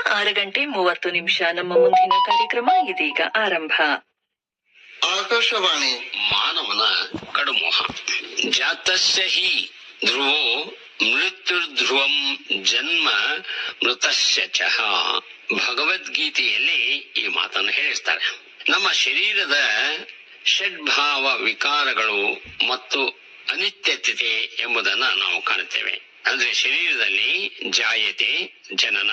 6:30 ನಮ್ಮ ಮುಂದಿನ ಕಾರ್ಯಕ್ರಮ ಇದೀಗ ಆರಂಭ. ಆಕಾಶವಾಣಿ. ಮಾನವನ ಕಡುಮೋಹ. ಜಾತಸ್ಯ ಹಿ ಧ್ರುವೋ ಮೃತ್ಯುರ್ಧ್ರುವಂ ಜನ್ಮ ಮೃತಸ್ಯ ಚ. ಭಗವದ್ಗೀತೆಯಲ್ಲಿ ಈ ಮಾತನ್ನು ಹೇಳಿರ್ತಾರೆ. ನಮ್ಮ ಶರೀರದ ಷಡ್ಭಾವ ವಿಕಾರಗಳು ಮತ್ತು ಅನಿತ್ಯತೆ ಎಂಬುದನ್ನ ನಾವು ಕಾಣುತ್ತೇವೆ. ಅಂದ್ರೆ ಶರೀರದಲ್ಲಿ ಜಾಯತೆ ಜನನ,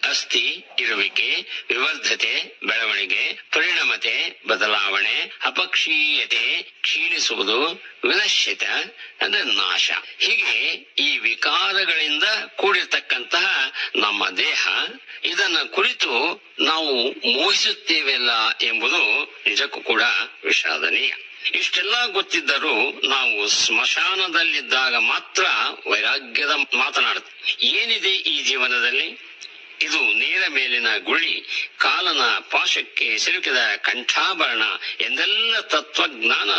ಅಸ್ಥಿ ಇರುವಿಕೆ, ವಿವರ್ಧತೆ ಬೆಳವಣಿಗೆ, ಪರಿಣಾಮತೆ ಬದಲಾವಣೆ, ಅಪಕ್ಷೀಯತೆ ಕ್ಷೀಣಿಸುವುದು, ವಿನಶ್ಯತ ಅಂದ್ರೆ ನಾಶ. ಹೀಗೆ ಈ ವಿಕಾರಗಳಿಂದ ಕೂಡಿರ್ತಕ್ಕಂತಹ ನಮ್ಮ ದೇಹ, ಇದನ್ನ ಕುರಿತು ನಾವು ಮೋಹಿಸುತ್ತೇವೆಲ್ಲ ಎಂಬುದು ನಿಜಕ್ಕೂ ಕೂಡ ವಿಷಾದನೀಯ. ಇಷ್ಟೆಲ್ಲ ಗೊತ್ತಿದ್ದರೂ ನಾವು ಸ್ಮಶಾನದಲ್ಲಿದ್ದಾಗ ಮಾತ್ರ ವೈರಾಗ್ಯದ ಮಾತನಾಡುತ್ತೆ. ಏನಿದೆ ಈ ಜೀವನದಲ್ಲಿ? ಇದು ನೀರ ಮೇಲಿನ ಗುಳಿ, ಕಾಲನ ಪಾಶಕ್ಕೆ ಸಿಲುಕಿದ ಕಂಠಾಭರಣ ಎಂದೆಲ್ಲ ತತ್ವಜ್ಞಾನ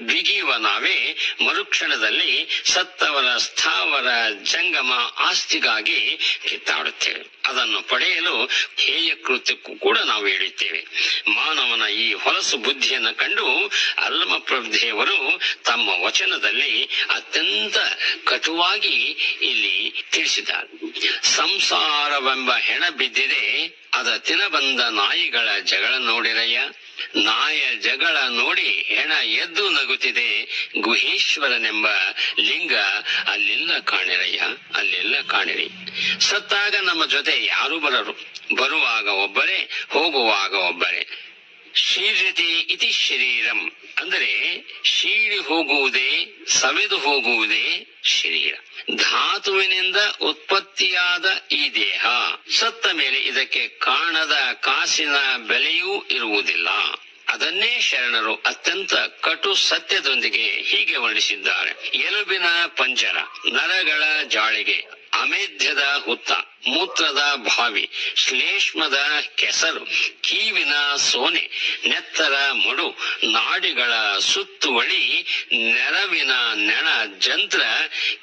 ಬಿಗಿಯುವ ನಾವೇ ಮರುಕ್ಷಣದಲ್ಲಿ ಸತ್ತವರ ಸ್ಥಾವರ ಜಂಗಮ ಆಸ್ತಿಗಾಗಿ ಕಿತ್ತಾಡುತ್ತೇವೆ. ಅದನ್ನು ಪಡೆಯಲು ಹೇಯ ಕೃತ್ಯಕ್ಕೂ ಕೂಡ ನಾವು ಹೇಳುತ್ತೇವೆ. ಮಾನವನ ಈ ಹೊಲಸು ಬುದ್ಧಿಯನ್ನು ಕಂಡು ಅಲ್ಲಮಪ್ರಭುದೇವರು ತಮ್ಮ ವಚನದಲ್ಲಿ ಅತ್ಯಂತ ಕಟುವಾಗಿ ಇಲ್ಲಿ ತಿಳಿಸಿದ್ದಾರೆ. ಸಂಸಾರವೆಂಬ ಹೆಣ ಬಿದ್ದಿದೆ, ಅದ ತಿನ ಬಂದ ನಾಯಿಗಳ ಜಗಳ ನೋಡಿರಯ್ಯ. ನಾಯ ಜಗಳ ನೋಡಿ ಹೆಣ ಎದ್ದು ನಗುತ್ತಿದೆ, ಗುಹೇಶ್ವರನೆಂಬ ಲಿಂಗ ಅಲ್ಲೆಲ್ಲ ಕಾಣಿರಯ್ಯ, ಅಲ್ಲೆಲ್ಲ ಕಾಣಿರಿ. ಸತ್ತಾಗ ನಮ್ಮ ಜೊತೆ ಯಾರು ಬರರು, ಬರುವಾಗ ಒಬ್ಬರೇ, ಹೋಗುವಾಗ ಒಬ್ಬರೇ. ಶೀರ್ಯತೆ ಇತಿ ಶರೀರಂ ಅಂದರೆ ಶೀಳಿ ಹೋಗುವುದೇ, ಸವೆದು ಹೋಗುವುದೇ ಶರೀರ. ಧಾತುವಿನಿಂದ ಉತ್ಪತ್ತಿಯಾದ ಈ ದೇಹ ಸತ್ತ ಮೇಲೆ ಇದಕ್ಕೆ ಕಾಣದ ಕಾಸಿನ ಬೆಲೆಯೂ ಇರುವುದಿಲ್ಲ. ಅದನ್ನೇ ಶರಣರು ಅತ್ಯಂತ ಕಟು ಸತ್ಯದೊಂದಿಗೆ ಹೀಗೆ ವರ್ಣಿಸಿದ್ದಾರೆ. ಎಲುಬಿನ ಪಂಜರ, ನರಗಳ ಜಾಳಿಗೆ, ಅಮೇಧ್ಯದ ಹುತ್ತ, ಮೂತ್ರದ ಬಾವಿ, ಶ್ಲೇಷ್ಮದ ಕೆಸರು, ಕೀವಿನ ಸೋನೆ, ನೆತ್ತರ ಮಡು, ನಾಡಿಗಳ ಸುತ್ತುವಳಿ, ನೆರವಿನ ನೆಣ ಜಂತ್ರ,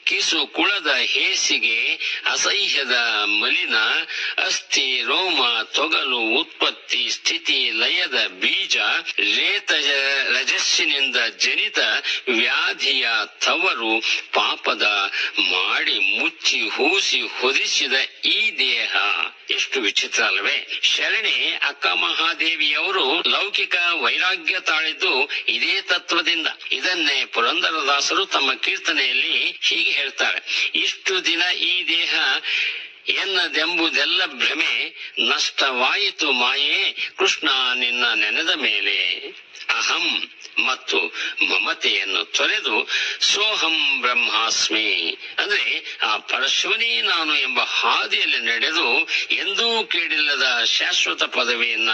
ಕಿಸು ಕುಳದ ಹೇಸಿಗೆ, ಅಸಹ್ಯದ ಮಲಿನ, ಅಸ್ಥಿ ರೋಮ ತೊಗಲು, ಉತ್ಪತ್ತಿ ಸ್ಥಿತಿ ಲಯದ ಬೀಜ, ರೇತಜ ರಜಸ್ಸಿನಿಂದ ಜನಿತ ವ್ಯಾಧಿಯ ತವರು, ಪಾಪದ ಮಾಡಿ ಮುಚ್ಚಿ ಹೂಸಿ ಹೊದಿಸಿದ ಈ ದೇಹ. ಎಷ್ಟು ವಿಚಿತ್ರ ಅಲ್ವೇ? ಶರಣೆ ಅಕ್ಕ ಮಹಾದೇವಿಯವರು ಲೌಕಿಕ ವೈರಾಗ್ಯ ತಾಳಿದ್ದು ಇದೇ ತತ್ವದಿಂದ. ಇದನ್ನೇ ಪುರಂದರದಾಸರು ತಮ್ಮ ಕೀರ್ತನೆಯಲ್ಲಿ ಹೀಗೆ ಹೇಳ್ತಾರೆ. ಇಷ್ಟು ದಿನ ಈ ದೇಹ ಎನ್ನದೆಂಬುದೆಲ್ಲ ಭ್ರಮೆ, ನಷ್ಟವಾಯಿತು ಮಾಯೆ ಕೃಷ್ಣ ನಿನ್ನ ನೆನೆದ ಮೇಲೆ. ಅಹಂ ಮತ್ತು ಮಮತೆಯನ್ನು ತೊರೆದು ಸೋಹಂ ಬ್ರಹ್ಮಾಸ್ಮಿ ಅಂದ್ರೆ ಆ ಪರಶಿವನೇ ನಾನು ಎಂಬ ಹಾದಿಯಲ್ಲಿ ನಡೆದು ಎಂದೂ ಕೇಳಿಲ್ಲದ ಶಾಶ್ವತ ಪದವಿಯನ್ನ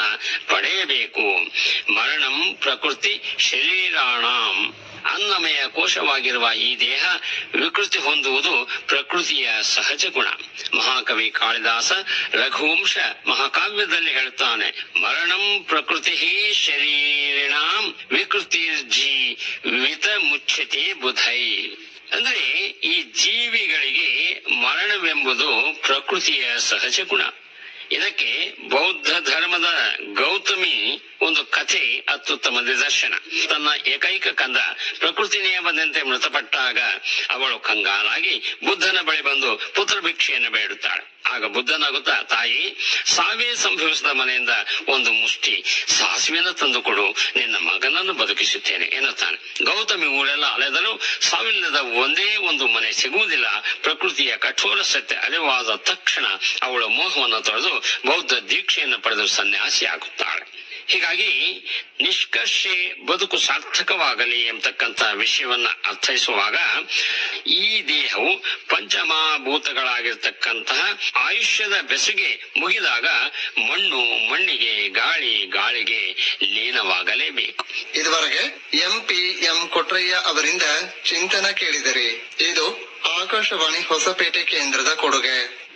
ಪಡೆಯಬೇಕು. ಮರಣಂ ಪ್ರಕೃತಿ ಶರೀರಾಣಂ. ಅನ್ನಮಯ ಕೋಶವಾಗಿರುವ ಈ ದೇಹ ವಿಕೃತಿ ಹೊಂದುವುದು ಪ್ರಕೃತಿಯ ಸಹಜ ಗುಣ. ಮಹಾಕವಿ ಕಾಳಿದಾಸ ರಘುವಂಶ ಮಹಾಕಾವ್ಯದಲ್ಲಿ ಹೇಳ್ತಾನೆ, ಮರಣಂ ಪ್ರಕೃತಿ ಶರೀರಿಣಾಂ ವಿಕೃತಿರ್ಜೀವಿತ ಮುಚ್ಯತೆ ಬುಧೈ. ಅಂದ್ರೆ ಈ ಜೀವಿಗಳಿಗೆ ಮರಣವೆಂಬುದು ಪ್ರಕೃತಿಯ ಸಹಜ ಗುಣ. ಇದಕ್ಕೆ ಬೌದ್ಧ ಧರ್ಮದ ಗೌತಮಿ ಒಂದು ಕಥೆ ಅತ್ಯುತ್ತಮ ನಿದರ್ಶನ. ತನ್ನ ಏಕೈಕ ಕಂದ ಪ್ರಕೃತಿ ನಿಯಮದಂತೆ ಮೃತಪಟ್ಟಾಗ ಅವಳು ಕಂಗಾಲಾಗಿ ಬುದ್ಧನ ಬಳಿ ಬಂದು ಪುತ್ರ ಭಿಕ್ಷೆಯನ್ನು ಬೇಡುತ್ತಾಳೆ. ಆಗ ಬುದ್ಧನಾಗುತ್ತಾ, ತಾಯಿ, ಸಾವೇ ಸಂಭವಿಸಿದ ಮನೆಯಿಂದ ಒಂದು ಮುಷ್ಟಿ ಸಾಸಿವೆಯನ್ನು ತಂದು ಕೊಡು, ನಿನ್ನ ಮಗನನ್ನು ಬದುಕಿಸುತ್ತೇನೆ ಎನ್ನುತ್ತಾನೆ. ಗೌತಮಿ ಊರೆಲ್ಲ ಅಲೆದರೂ ಸಾವಿಲ್ಲದ ಒಂದೇ ಒಂದು ಮನೆ ಸಿಗುವುದಿಲ್ಲ. ಪ್ರಕೃತಿಯ ಕಠೋರ ಸತ್ಯ ಅರಿವಾದ ತಕ್ಷಣ ಅವಳ ಮೋಹವನ್ನು ತೊಳೆದು ಬೌದ್ಧ ದೀಕ್ಷೆಯನ್ನು ಪಡೆದು ಸನ್ಯಾಸಿ ಆಗುತ್ತಾಳೆ. ಹೀಗಾಗಿ ನಿಷ್ಕರ್ಷೆ ಬದುಕು ಸಾರ್ಥಕವಾಗಲಿ ಎಂಬತಕ್ಕಂಥ ವಿಷಯವನ್ನ ಅರ್ಥೈಸುವಾಗ ಈ ದೇಹವು ಪಂಚಮಹಾಭೂತಗಳಾಗಿರ್ತಕ್ಕಂತಹ ಆಯುಷ್ಯದ ಬೆಸುಗೆ ಮುಗಿದಾಗ ಮಣ್ಣು ಮಣ್ಣಿಗೆ, ಗಾಳಿ ಗಾಳಿಗೆ ಲೀನವಾಗಲೇಬೇಕು. ಇದುವರೆಗೆ ಎಂ ಕೊಟ್ರಯ್ಯ ಅವರಿಂದ ಚಿಂತನ ಕೇಳಿದರೆ. ಇದು ಆಕಾಶವಾಣಿ ಹೊಸಪೇಟೆ ಕೇಂದ್ರದ ಕೊಡುಗೆ.